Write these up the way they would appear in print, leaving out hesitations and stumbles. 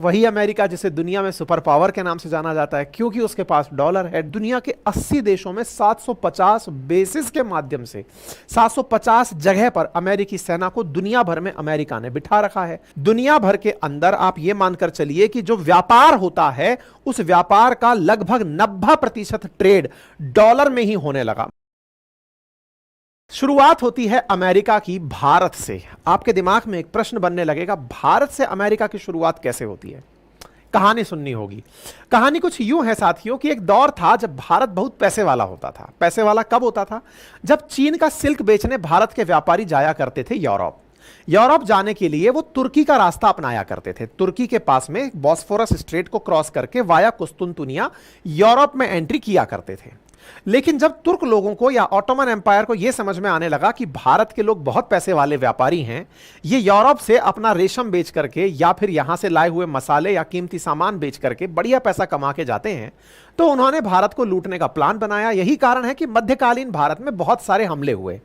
वही अमेरिका जिसे दुनिया में सुपर पावर के नाम से जाना जाता है, क्योंकि उसके पास डॉलर है। दुनिया के 80 देशों में 750 बेसिस के माध्यम से 750 जगह पर अमेरिकी सेना को दुनिया भर में अमेरिका ने बिठा रखा है। दुनिया भर के अंदर आप यह मानकर चलिए कि जो व्यापार होता है उस व्यापार का लगभग 90% ट्रेड डॉलर में ही होने लगा। शुरुआत होती है अमेरिका की भारत से। आपके दिमाग में एक प्रश्न बनने लगेगा, भारत से अमेरिका की शुरुआत कैसे होती है? कहानी सुननी होगी। कहानी कुछ यूं है साथियों कि एक दौर था जब भारत बहुत पैसे वाला होता था। पैसे वाला कब होता था? जब चीन का सिल्क बेचने भारत के व्यापारी जाया करते थे यूरोप। यूरोप जाने के लिए वो तुर्की का रास्ता अपनाया करते थे। तुर्की के पास में बॉस्फोरस स्ट्रेट को क्रॉस करके वाया कुस्तुनतुनिया यूरोप में एंट्री किया करते थे। लेकिन जब तुर्क लोगों को या ऑटोमन एम्पायर को यह समझ में आने लगा कि भारत के लोग बहुत पैसे वाले व्यापारी हैं, ये यूरोप से अपना रेशम बेच करके या फिर यहां से लाए हुए मसाले या कीमती सामान बेच करके बढ़िया पैसा कमा के जाते हैं, तो उन्होंने भारत को लूटने का प्लान बनाया। यही कारण है कि मध्यकालीन भारत में बहुत सारे हमले हुए।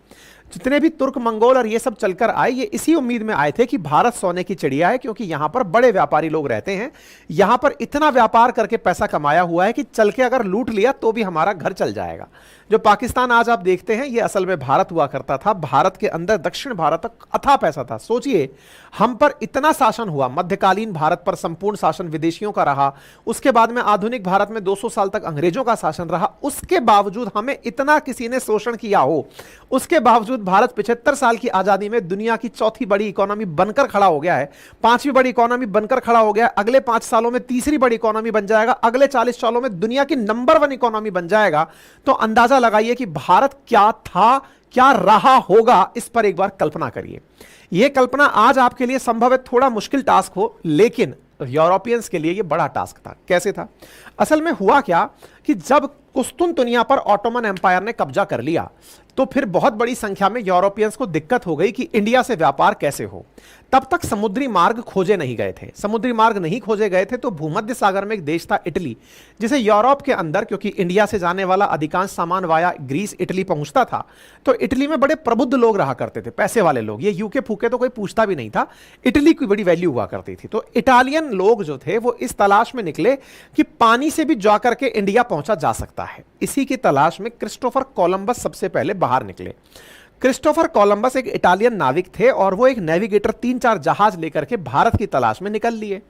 जितने भी तुर्क मंगोल और ये सब चलकर आए, ये इसी उम्मीद में आए थे कि भारत सोने की चिड़िया है, क्योंकि यहां पर बड़े व्यापारी लोग रहते हैं, यहां पर इतना व्यापार करके पैसा कमाया हुआ है कि चल के अगर लूट लिया तो भी हमारा घर चल जाएगा। जो पाकिस्तान आज आप देखते हैं ये असल में भारत हुआ करता था। भारत के अंदर दक्षिण भारत तक अथाह पैसा था। सोचिए, हम पर इतना शासन हुआ, मध्यकालीन भारत पर संपूर्ण शासन विदेशियों का रहा, उसके बाद में आधुनिक भारत में 200 साल तक अंग्रेजों का शासन रहा, उसके बावजूद हमें इतना किसी ने शोषण किया हो, उसके बावजूद भारत 75 साल की आजादी में दुनिया की चौथी बड़ी इकोनॉमी बनकर खड़ा हो गया है, पांचवी बड़ी इकोनॉमी बनकर खड़ा हो गया, अगले 5 सालों में तीसरी बड़ी इकोनॉमी बन जाएगा, अगले 40 सालों में दुनिया की नंबर 1 इकोनॉमी बन जाएगा। तो अंदाजा लगाइए कि भारत क्या था, क्या रहा होगा। इस पर एक बार कल्पना करिए। यह कल्पना आज आपके लिए संभव है थोड़ा मुश्किल टास्क हो, लेकिन यूरोपियंस के लिए यह बड़ा टास्क था। कैसे था? असल में हुआ क्या कि जब कुस्तुनतुनिया पर ऑटोमन एम्पायर ने कब्जा कर लिया, तो फिर बहुत बड़ी संख्या में यूरोपियंस को दिक्कत हो गई कि इंडिया से व्यापार कैसे हो। तब तक समुद्री मार्ग खोजे नहीं गए थे। समुद्री मार्ग नहीं खोजे गए थे तो भूमध्य सागर में एक देश था इटली, जिसे यूरोप के अंदर, क्योंकि इंडिया से जाने वाला अधिकांश सामान वाया ग्रीस इटली पहुंचता था, तो इटली में बड़े प्रबुद्ध लोग रहा करते थे, पैसे वाले लोग। ये यूके फूके तो कोई पूछता भी नहीं था, इटली की बड़ी वैल्यू हुआ करती थी। तो इटालियन लोग जो थे वो इस तलाश में निकले कि पानी से भी जा करके इंडिया पहुंचा जा सकता है। इसी की तलाश में क्रिस्टोफर कोलंबस सबसे पहले बाहर निकले। क्रिस्टोफर कोलंबस एक इटालियन नाविक थे और वो एक नेविगेटर 3-4 जहाज लेकर के भारत की तलाश में निकल लिए।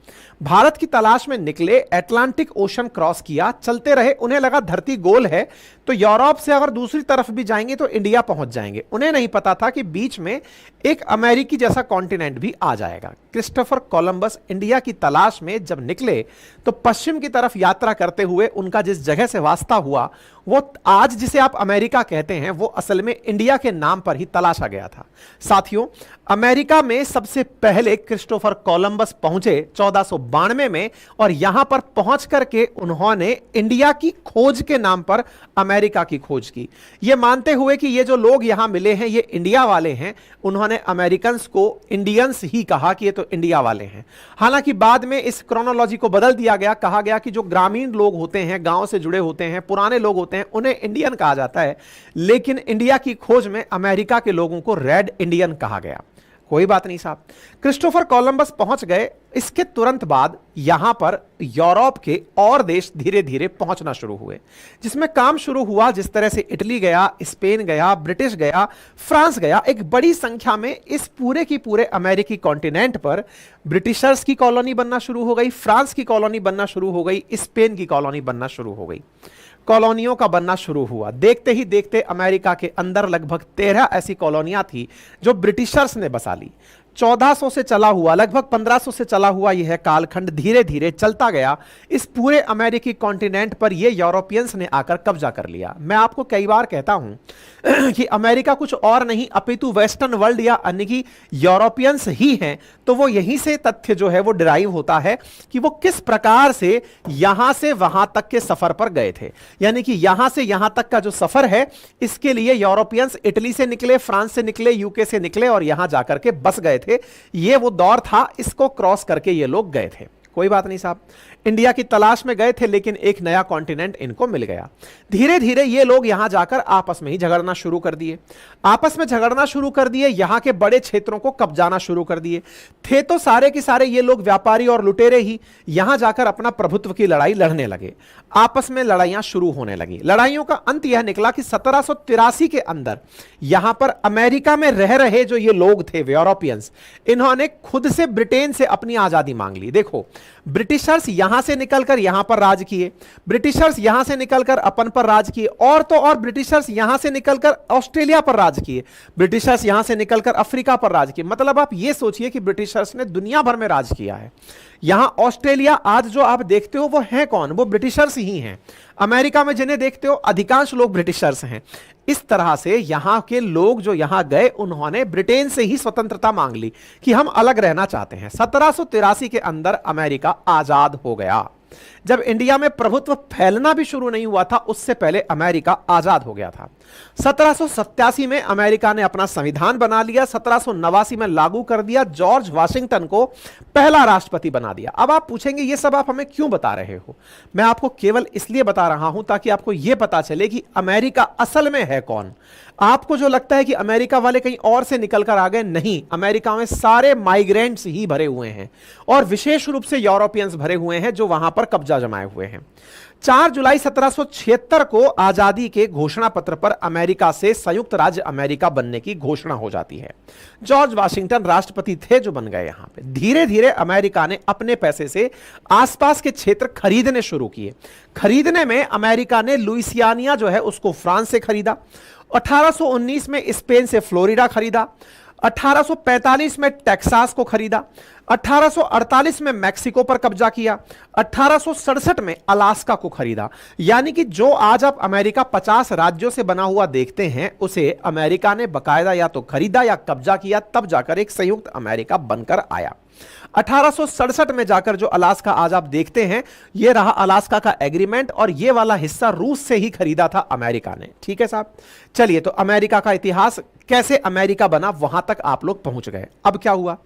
भारत की तलाश में निकले, अटलांटिक ओशन क्रॉस किया, चलते रहे। उन्हें लगा धरती गोल है तो यूरोप से अगर दूसरी तरफ भी जाएंगे तो इंडिया पहुंच जाएंगे। उन्हें नहीं पता था कि बीच में एक अमेरिकी जैसा कॉन्टिनेंट भी आ जाएगा। क्रिस्टोफर कोलंबस इंडिया की तलाश में जब निकले तो पश्चिम की तरफ यात्रा करते हुए उनका जिस जगह से वास्ता हुआ, वो आज जिसे आप अमेरिका कहते हैं, वो असल में इंडिया के नाम पर ही तलाशा गया था। साथियों, अमेरिका में सबसे पहले क्रिस्टोफर कोलंबस पहुंचे 1492 में, और यहां पर पहुंच करके उन्होंने इंडिया की खोज के नाम पर अमेरिका की खोज की। यह मानते हुए कि ये जो लोग यहां मिले हैं ये इंडिया वाले हैं, उन्होंने अमेरिकन्स को इंडियंस ही कहा कि ये तो इंडिया वाले हैं। हालांकि बाद में इस क्रोनोलॉजी को बदल दिया गया, कहा गया कि जो ग्रामीण लोग होते हैं, गांव से जुड़े होते हैं, पुराने लोग होते हैं, उन्हें इंडियन कहा जाता है। लेकिन इंडिया की खोज में अमेरिका के लोगों को रेड इंडियन कहा गया। कोई बात नहीं साहब, क्रिस्टोफर कोलंबस पहुंच गए। इसके तुरंत बाद यहां पर यूरोप के और देश धीरे धीरे पहुंचना शुरू हुए, जिसमें काम शुरू हुआ। जिस तरह से इटली गया, स्पेन गया, ब्रिटिश गया, फ्रांस गया, एक बड़ी संख्या में इस पूरे की पूरे अमेरिकी कॉन्टिनेंट पर ब्रिटिशर्स की कॉलोनी बनना शुरू हो गई, फ्रांस की कॉलोनी बनना शुरू हो गई, स्पेन की कॉलोनी बनना शुरू हो गई। कॉलोनियों का बनना शुरू हुआ। देखते ही देखते अमेरिका के अंदर लगभग 13 ऐसी कॉलोनियां थी जो ब्रिटिशर्स ने बसा ली। 1400 से चला हुआ, लगभग 1500 से चला हुआ यह कालखंड धीरे धीरे चलता गया। इस पूरे अमेरिकी कॉन्टिनेंट पर यह यूरोपियंस ने आकर कब्जा कर लिया। मैं आपको कई बार कहता हूं कि अमेरिका कुछ और नहीं अपितु वेस्टर्न वर्ल्ड या अन्य की यूरोपियंस ही हैं। तो वो यहीं से तथ्य जो है वो डिराइव होता है कि वो किस प्रकार से यहां से वहां तक के सफर पर गए थे। यानी कि यहां से यहां तक का जो सफर है, इसके लिए यूरोपियंस इटली से निकले, फ्रांस से निकले, यूके से निकले और यहां जाकर के बस गए थे। ये वो दौर था, इसको क्रॉस करके ये लोग गए थे। कोई बात नहीं साहब, इंडिया की तलाश में गए थे लेकिन एक नया कॉन्टिनेंट इनको मिल गया। धीरे धीरे ये लोग यहां जाकर आपस में ही झगड़ना शुरू कर दिए, आपस में झगड़ना शुरू कर दिए, यहां के बड़े क्षेत्रों को कब्जाना शुरू कर दिए। थे तो सारे के सारे ये लोग व्यापारी और लुटेरे ही, यहां जाकर अपना प्रभुत्व की लड़ाई लड़ने लगे, आपस में लड़ाइयां शुरू होने लगी। लड़ाइयों का अंत यह निकला कि 1783 के अंदर यहां पर अमेरिका में रह रहे जो ये लोग थे यूरोपियंस, इन्होंने खुद से ब्रिटेन से अपनी आजादी मांग ली। देखो, ब्रिटिशर्स यहां से निकलकर यहां पर राज किए, ब्रिटिशर्स यहां से निकलकर अपन पर राज किए, और तो और ब्रिटिशर्स यहां से निकलकर ऑस्ट्रेलिया पर राज किए, ब्रिटिशर्स यहां से निकलकर अफ्रीका पर राज किए। मतलब आप यह सोचिए कि ब्रिटिशर्स ने दुनिया भर में राज किया है। यहां ऑस्ट्रेलिया आज जो आप देखते हो वो है कौन? वो ब्रिटिशर्स ही हैं। अमेरिका में जिन्हें देखते हो अधिकांश लोग ब्रिटिशर्स हैं। इस तरह से यहां के लोग जो यहां गए उन्होंने ब्रिटेन से ही स्वतंत्रता मांग ली कि हम अलग रहना चाहते हैं। 1783 के अंदर अमेरिका आजाद हो गया। जब इंडिया में प्रभुत्व फैलना भी शुरू नहीं हुआ था उससे पहले अमेरिका आजाद हो गया था। 1787 में अमेरिका ने अपना संविधान बना लिया, 1789 में लागू कर दिया, जॉर्ज वाशिंगटन को पहला राष्ट्रपति बना दिया। अब आप पूछेंगे ये सब आप हमें क्यों बता रहे हो? मैं आपको केवल इसलिए बता रहा हूं ताकि आपको यह पता चले कि अमेरिका असल में है कौन। आपको जो लगता है कि अमेरिका वाले कहीं और से निकलकर आ गए, नहीं, अमेरिका में सारे माइग्रेंट्स ही भरे हुए हैं और विशेष रूप से यूरोपियंस भरे हुए हैं जो वहां पर कब्जा जमाए हुए हैं। 4 जुलाई 1776 को आजादी के घोषणा पत्र पर अमेरिका से संयुक्त राज्य अमेरिका बनने की घोषणा हो जाती है। जॉर्ज वाशिंगटन राष्ट्रपति थे जो बन गए यहां पे। धीरे धीरे अमेरिका ने अपने पैसे से आसपास के क्षेत्र खरीदने शुरू किए। खरीदने में अमेरिका ने लुइसियाना जो है उसको फ्रांस से खरीदा, 1819 में स्पेन से फ्लोरिडा खरीदा, 1845 में टेक्सास को खरीदा, 1848 में मैक्सिको पर कब्जा किया, 1867 में अलास्का को खरीदा। यानी कि जो आज आप अमेरिका 50 राज्यों से बना हुआ देखते हैं उसे अमेरिका ने बकायदा या तो खरीदा या कब्जा किया, तब जाकर एक संयुक्त अमेरिका बनकर आया। 1867 में जाकर जो अलास्का आज आप देखते हैं यह रहा अलास्का का एग्रीमेंट, और यह वाला हिस्सा रूस से ही खरीदा था अमेरिका ने। ठीक है साहब, चलिए तो अमेरिका का इतिहास, कैसे अमेरिका बना, वहां तक आप लोग पहुंच गए। अब क्या हुआ?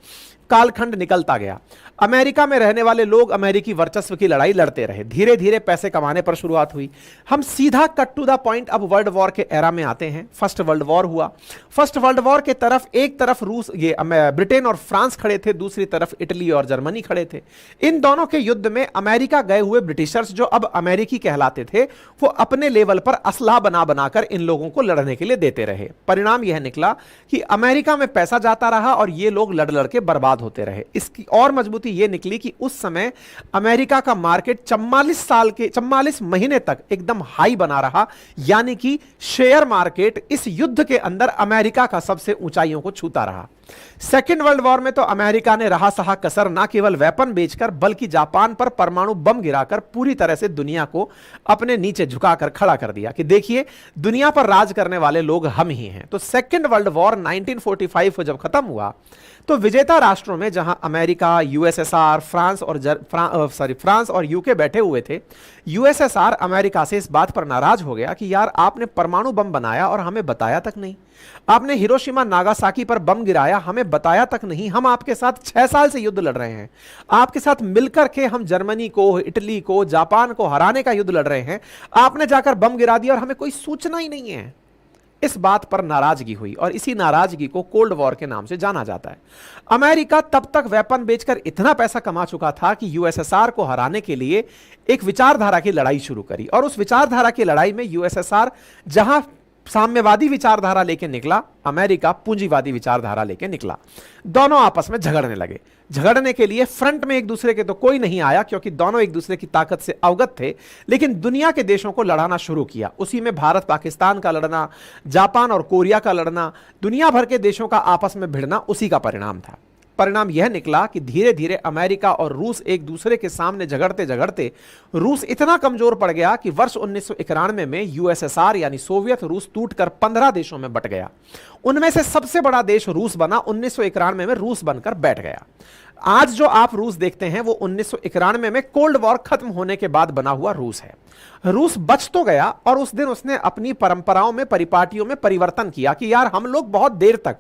कालखंड निकलता गया। अमेरिका में रहने वाले लोग अमेरिकी वर्चस्व की लड़ाई लड़ते रहे। धीरे धीरे पैसे कमाने पर शुरुआत हुई। हम सीधा कट टू द पॉइंट अब वर्ल्ड वॉर के एरा में आते हैं। फर्स्ट वर्ल्ड वॉर हुआ। फर्स्ट वर्ल्ड वॉर के तरफ एक तरफ रूस, ये ब्रिटेन और फ्रांस खड़े थे, दूसरी तरफ इटली और जर्मनी खड़े थे। इन दोनों के युद्ध में अमेरिका गए हुए ब्रिटिशर्स जो अब अमेरिकी कहलाते थे वो अपने लेवल पर असलाह बना बनाकर इन लोगों को लड़ने के लिए देते रहे। परिणाम यह निकला कि अमेरिका में पैसा जाता रहा और ये लोग लड़ लड़ के बर्बाद होते रहे। इसकी और मजबूती यह निकली कि उस समय अमेरिका का मार्केट 44 महीने तक एकदम हाई बना रहा। यानी कि शेयर मार्केट इस युद्ध के अंदर अमेरिका का सबसे ऊंचाइयों को छूता रहा। सेकेंड वर्ल्ड वॉर में तो अमेरिका ने रहा सहा कसर ना केवल वेपन बेचकर बल्कि जापान पर परमाणु बम गिराकर पूरी तरह से दुनिया को अपने नीचे झुकाकर खड़ा कर दिया कि देखिए दुनिया पर राज करने वाले लोग हम ही हैं। तो सेकेंड वर्ल्ड वॉर 1945 को जब खत्म हुआ तो विजेता राष्ट्रों में जहां अमेरिका, यूएसएसआर, फ्रांस और यूके बैठे हुए थे, यूएसएसआर अमेरिका से इस बात पर नाराज हो गया कि यार आपने परमाणु बम बनाया और हमें बताया तक नहीं, आपने हिरोशिमा नागासाकी पर बम गिराया, हमें बताया तक नहीं, हम आपके साथ 6 साल से युद्ध लड़ रहे हैं, आपके साथ मिलकर के हम जर्मनी को, इटली को, जापान को हराने का युद्ध लड़ रहे हैं, आपने जाकर बम गिरा दिया और हमें कोई सूचना ही नहीं है। इस बात पर नाराजगी हुई और इसी नाराजगी को कोल्ड वॉर के नाम से जाना जाता है। अमेरिका तब तक वेपन बेचकर इतना पैसा कमा चुका था कि यूएसएसआर को हराने के लिए एक विचारधारा की लड़ाई शुरू करी, और उस विचारधारा की लड़ाई में यूएसएसआर जहां साम्यवादी विचारधारा लेके निकला, अमेरिका पूंजीवादी विचारधारा लेके निकला। दोनों आपस में झगड़ने लगे। झगड़ने के लिए फ्रंट में एक दूसरे के तो कोई नहीं आया क्योंकि दोनों एक दूसरे की ताकत से अवगत थे, लेकिन दुनिया के देशों को लड़ाना शुरू किया। उसी में भारत पाकिस्तान का लड़ना, जापान और कोरिया का लड़ना, दुनिया भर के देशों का आपस में भिड़ना उसी का परिणाम था। परिणाम यह निकला कि धीरे धीरे अमेरिका और रूस एक दूसरे के सामने झगड़ते झगड़ते रूस इतना कमजोर पड़ गया कि वर्ष 1991 में यूएसएसआर यानी सोवियत रूस टूटकर 15 देशों में बट गया। उनमें से सबसे बड़ा देश रूस बना, 1991 में रूस बनकर बैठ गया। आज जो आप रूस देखते हैं वो 1991 में कोल्ड वॉर खत्म होने के बाद बना हुआ रूस है। रूस बच तो गया और उस दिन उसने अपनी परंपराओं में, परिपाटियों में परिवर्तन किया कि यार हम लोग बहुत देर तक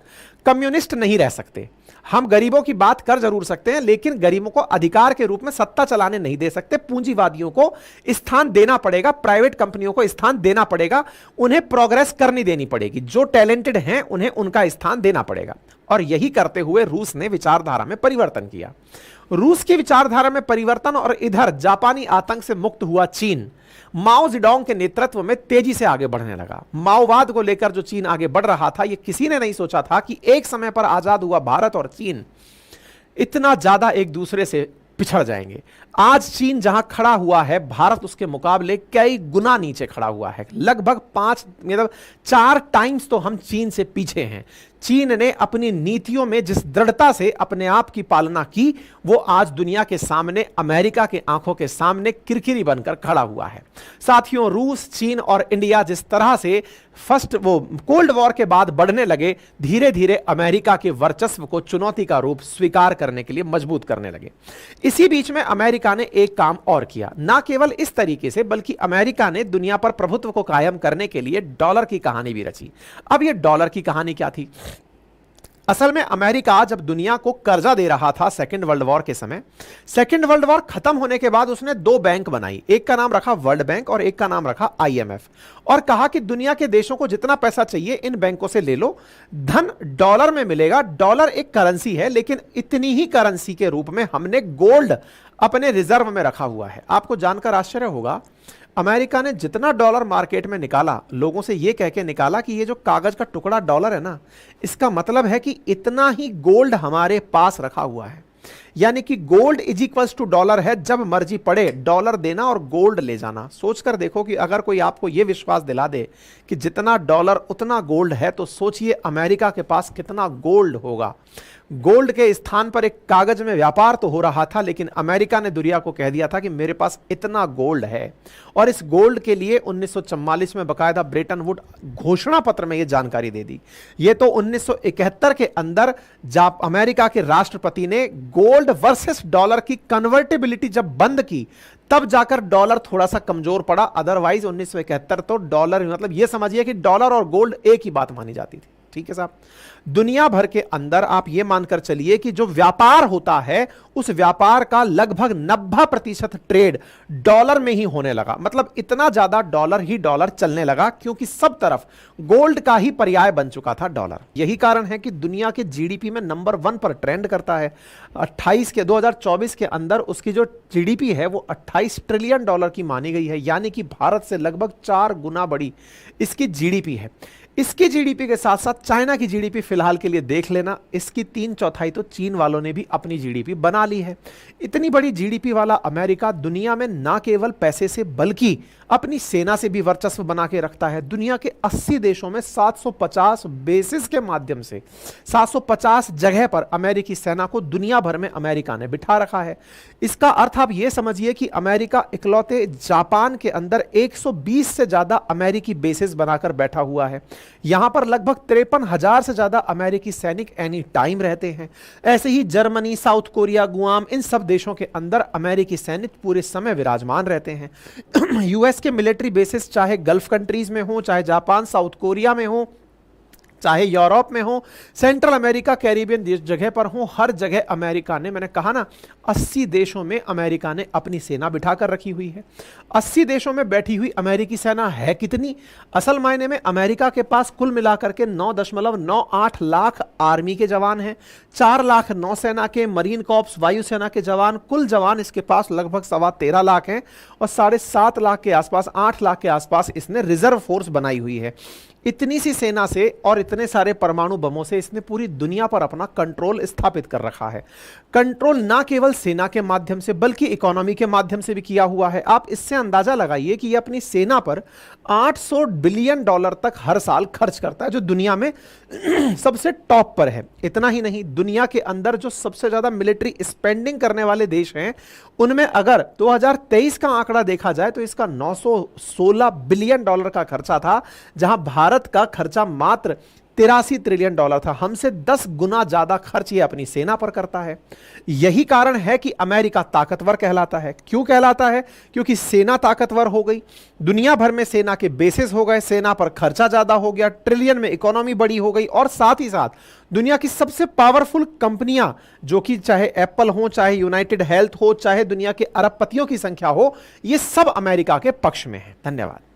कम्युनिस्ट नहीं रह सकते, हम गरीबों की बात कर जरूर सकते हैं, लेकिन गरीबों को अधिकार के रूप में सत्ता चलाने नहीं दे सकते। पूंजीवादियों को स्थान देना पड़ेगा, प्राइवेट कंपनियों को स्थान देना पड़ेगा, उन्हें प्रोग्रेस करनी देनी पड़ेगी, जो टैलेंटेड हैं उन्हें उनका स्थान देना पड़ेगा। और यही करते हुए रूस ने विचारधारा में परिवर्तन किया। रूस की विचारधारा में परिवर्तन और इधर जापानी आतंक से मुक्त हुआ चीन माओ जेडोंग के नेतृत्व में तेजी से आगे बढ़ने लगा। माओवाद को लेकर जो चीन आगे बढ़ रहा था, यह किसी ने नहीं सोचा था कि एक समय पर आजाद हुआ भारत और चीन इतना ज्यादा एक दूसरे से पिछड़ जाएंगे। आज चीन जहां खड़ा हुआ है, भारत उसके मुकाबले कई गुना नीचे खड़ा हुआ है। लगभग 4 टाइम्स तो हम चीन से पीछे हैं। चीन ने अपनी नीतियों में जिस दृढ़ता से अपने आप की पालना की, वो आज दुनिया के सामने, अमेरिका के आंखों के सामने किरकिरी बनकर खड़ा हुआ है। साथियों, रूस, चीन और इंडिया जिस तरह से कोल्ड वॉर के बाद बढ़ने लगे, धीरे धीरे अमेरिका के वर्चस्व को चुनौती का रूप स्वीकार करने के लिए मजबूत करने लगे। इसी बीच में अमेरिका ने एक काम और किया। ना केवल इस तरीके से, बल्कि अमेरिका ने दुनिया पर प्रभुत्व को कायम करने के लिए डॉलर की कहानी भी रची। अब यह डॉलर की कहानी क्या थी? असल में अमेरिका जब दुनिया को कर्जा दे रहा था सेकेंड वर्ल्ड वॉर के समय, सेकेंड वर्ल्ड वॉर खत्म होने के बाद उसने 2 बैंक बनाई। एक का नाम रखा वर्ल्ड बैंक और एक का नाम रखा IMF, और कहा कि दुनिया के देशों को जितना पैसा चाहिए इन बैंकों से ले लो, धन डॉलर में मिलेगा। डॉलर एक करेंसी है, लेकिन इतनी ही करेंसी के रूप में हमने गोल्ड अपने रिजर्व में रखा हुआ है। आपको जानकर आश्चर्य होगा, अमेरिका ने जितना डॉलर मार्केट में निकाला, लोगों से यह कह के निकाला कि ये जो कागज का टुकड़ा डॉलर है ना, इसका मतलब है कि इतना ही गोल्ड हमारे पास रखा हुआ है। यानी कि gold is equals to dollar है। जब मर्जी पड़े डॉलर देना और गोल्ड ले जाना। सोचकर देखो कि अगर कोई आपको यह विश्वास दिला दे कि जितना डॉलर उतना गोल्ड है, तो सोचिए अमेरिका के पास कितना गोल्ड होगा। गोल्ड के स्थान पर एक कागज में व्यापार तो हो रहा था, लेकिन अमेरिका ने दुनिया को कह दिया था कि मेरे पास इतना गोल्ड है। और इस गोल्ड के लिए 1944 में बकायदा ब्रेटन वुड घोषणा पत्र में यह जानकारी दे दी। यह तो 1971 के अंदर जब अमेरिका के राष्ट्रपति ने गोल्ड वर्सेस डॉलर की कन्वर्टेबिलिटी जब बंद की, तब जाकर डॉलर थोड़ा सा कमजोर पड़ा। अदरवाइज 1971 तो डॉलर, मतलब यह समझिए कि डॉलर और गोल्ड एक ही बात मानी जाती थी। ठीक है साहब, दुनिया भर के अंदर आप यह मानकर चलिए कि जो व्यापार होता है, उस व्यापार का लगभग 90% ट्रेड डॉलर में ही होने लगा। मतलब इतना ज्यादा डॉलर ही डॉलर चलने लगा, क्योंकि सब तरफ गोल्ड का ही पर्याय बन चुका था डॉलर। यही कारण है कि दुनिया के जीडीपी में नंबर 1 पर ट्रेंड करता है। 2024 के अंदर उसकी जो जीडीपी है वो 28 ट्रिलियन डॉलर की मानी गई है। यानी कि भारत से लगभग 4 गुना बड़ी इसकी जीडीपी है। इसकी जीडीपी के साथ साथ चाइना की जीडीपी फिलहाल के लिए देख लेना, इसकी 3/4 तो चीन वालों ने भी अपनी जीडीपी बना ली है। इतनी बड़ी जीडीपी वाला अमेरिका दुनिया में ना केवल पैसे से बल्कि अपनी सेना से भी वर्चस्व बना के रखता है। दुनिया के 80 देशों में 750 बेसिस के माध्यम से 750 जगह पर अमेरिकी सेना को दुनिया भर में अमेरिका ने बिठा रखा है। इसका अर्थ आप यह समझिए कि अमेरिका इकलौते जापान के अंदर 120 से ज्यादा अमेरिकी बेसिस बनाकर बैठा हुआ है। यहां पर लगभग 53,000 से ज्यादा अमेरिकी सैनिक एनी टाइम रहते हैं। ऐसे ही जर्मनी, साउथ कोरिया, गुआम, इन सब देशों के अंदर अमेरिकी सैनिक पूरे समय विराजमान रहते हैं। यूएस के मिलिट्री बेसिस चाहे गल्फ कंट्रीज में हो, चाहे जापान, साउथ कोरिया में हो, चाहे यूरोप में हो, सेंट्रल अमेरिका, कैरिबियन जगह पर हो, हर जगह अमेरिका ने, मैंने कहा ना, 80 देशों में अमेरिका ने अपनी सेना बिठाकर रखी हुई है। 80 देशों में बैठी हुई अमेरिकी सेना है कितनी? असल मायने में अमेरिका के पास कुल मिलाकर के 9.98 लाख आर्मी के जवान हैं, 4 लाख नौसेना के, मरीन कॉर्प्स, वायुसेना के जवान, कुल जवान इसके पास लगभग 13.25 लाख हैं। और 7.5 लाख के आसपास, 8 लाख के आसपास इसने रिजर्व फोर्स बनाई हुई है। इतनी सी सेना से और इतने सारे परमाणु बमों से इसने पूरी दुनिया पर अपना कंट्रोल स्थापित कर रखा है। कंट्रोल ना केवल सेना के माध्यम से बल्कि इकोनॉमी के माध्यम से भी किया हुआ है। आप इससे अंदाजा लगाइए कि यह अपनी सेना पर $800 बिलियन तक हर साल खर्च करता है, जो दुनिया में सबसे टॉप पर है। इतना ही नहीं, दुनिया के अंदर जो सबसे ज्यादा मिलिट्री स्पेंडिंग करने वाले देश हैं, उनमें अगर 2023 का आंकड़ा देखा जाए तो इसका $916 बिलियन का खर्चा था, जहां भारत भारत का खर्चा मात्र 83 ट्रिलियन डॉलर था। हमसे 10 गुना ज्यादा खर्च ये अपनी सेना पर करता है। यही कारण है कि अमेरिका ताकतवर कहलाता है। क्यों कहलाता है? क्योंकि सेना ताकतवर हो गई, दुनिया भर में सेना के बेसिस हो गए, सेना पर खर्चा ज्यादा हो गया, ट्रिलियन में इकोनॉमी बड़ी हो गई, और साथ ही साथ दुनिया की सबसे पावरफुल कंपनियां, जो कि चाहे एप्पल हो, चाहे यूनाइटेड हेल्थ हो, चाहे दुनिया के अरबपतियों की संख्या हो, ये सब अमेरिका के पक्ष में है। धन्यवाद।